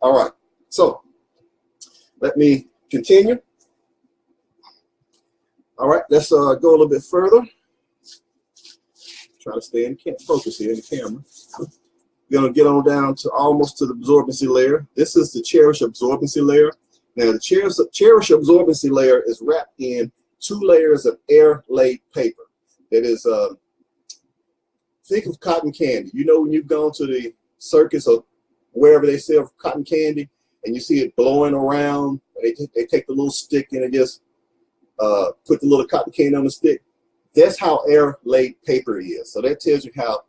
All right, so let me continue. All right, let's go a little bit further. Try to stay in focus here in the camera. We're going to get on down to almost to the absorbency layer. This is the Cherish absorbency layer. Now, the Cherish absorbency layer is wrapped in 2 layers of air-laid paper. That is, think of cotton candy. You know when you've gone to the circus or wherever they sell cotton candy and you see it blowing around, they take the little stick and they just put the little cotton candy on the stick. That's how air-laid paper is. So that tells you how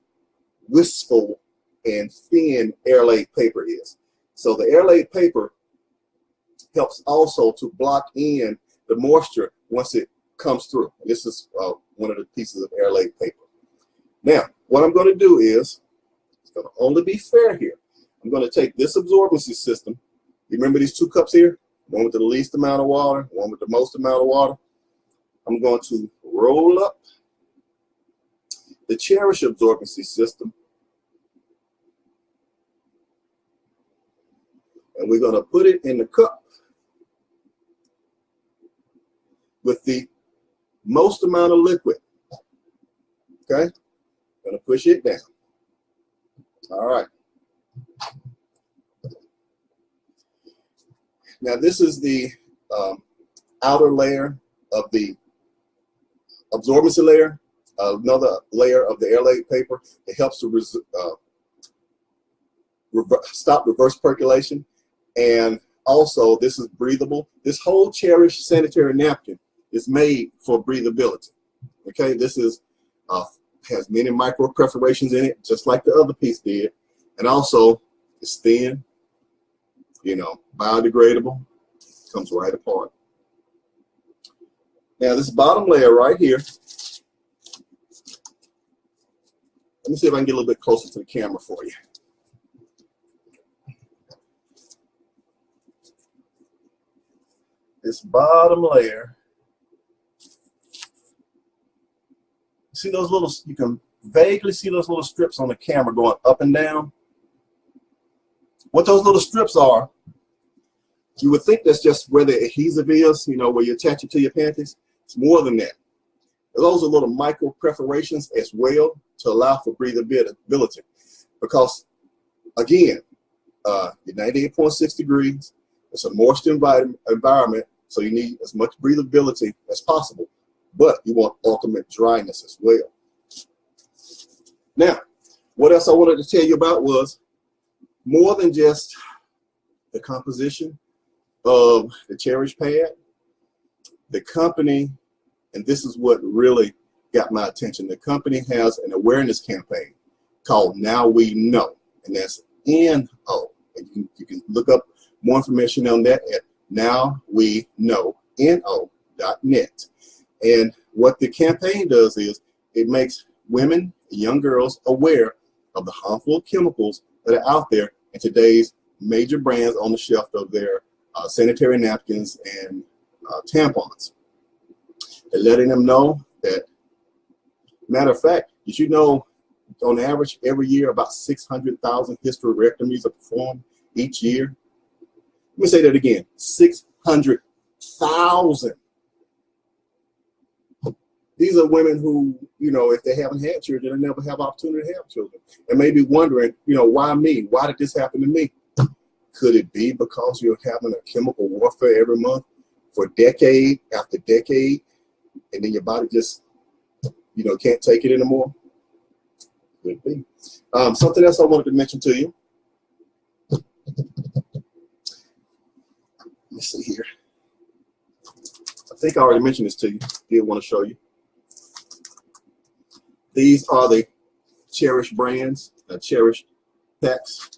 wistful and thin air-laid paper is. So the air-laid paper helps also to block in the moisture once it comes through. And this is one of the pieces of air-laid paper. Now, what I'm going to do is, it's going to only be fair here. I'm going to take this absorbency system. You remember these 2 cups here? One with the least amount of water, one with the most amount of water. I'm going to roll up the Cherish absorbency system. And we're going to put it in the cup with the most amount of liquid. Okay? Going to push it down. All right. Now this is the outer layer of the absorbency layer, another layer of the air-laid paper. It helps to stop reverse percolation. And also, this is breathable. This whole Cherish sanitary napkin is made for breathability. Okay, this is has many micro perforations in it, just like the other piece did. And also, it's thin, you know, biodegradable, comes right apart. Now, this bottom layer right here, let me see if I can get a little bit closer to the camera for you. This bottom layer, see those little, you can vaguely see those little strips on the camera going up and down. What those little strips are, you would think that's just where the adhesive is, you know, where you attach it to your panties. It's more than that. Those are little micro perforations as well to allow for breathability. Because, again, you're 98.6 degrees. It's a moist environment, so you need as much breathability as possible. But you want ultimate dryness as well. Now, what else I wanted to tell you about was more than just the composition of the Cherish pad. The company, and this is what really got my attention, the company has an awareness campaign called Now We Know, and that's N-O. You can look up more information on that at nowweknow.net. And what the campaign does is it makes women, young girls, aware of the harmful chemicals that are out there in today's major brands on the shelf of their sanitary napkins and tampons. They're letting them know that, matter of fact, did you know on average every year about 600,000 hysterectomies are performed each year? Let me say that again, 600,000. These are women who, you know, if they haven't had children, they never have opportunity to have children. And maybe wondering, you know, why me? Why did this happen to me? Could it be because you're having a chemical warfare every month for decade after decade, and then your body just, you know, can't take it anymore? Could be. Something else I wanted to mention to you. Let me see here. I think I already mentioned this to you. Did want to show you. These are the Cherish brands, Cherish packs.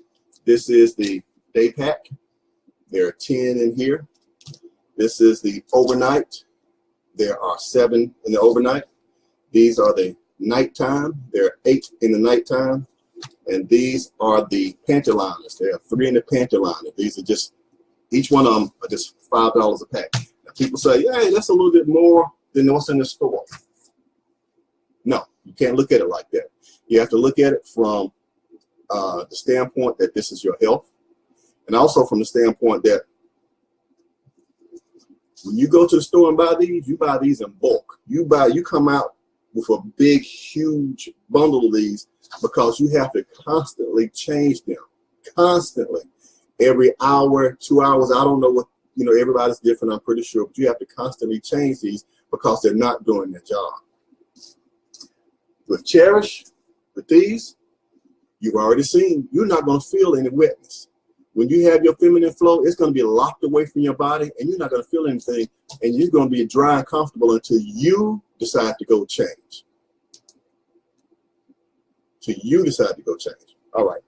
This is the day pack. There are 10 in here. This is the overnight. There are 7 in the overnight. These are the nighttime. There are 8 in the nighttime. And these are the panty liners. There are 3 in the panty liner. These are just, each one of them are just $5 a pack. Now people say, hey, that's a little bit more than what's in the store. No, you can't look at it like that. You have to look at it from the standpoint that this is your health. And also from the standpoint that when you go to the store and buy these, you buy these in bulk. You come out with a big, huge bundle of these because you have to constantly change them. Constantly. Every hour, 2 hours, I don't know what, everybody's different, I'm pretty sure, but you have to constantly change these because they're not doing their job. With Cherish, with these, you've already seen, you're not going to feel any wetness. When you have your feminine flow, it's going to be locked away from your body and you're not going to feel anything, and you're going to be dry and comfortable until you decide to go change. Till you decide to go change. All right.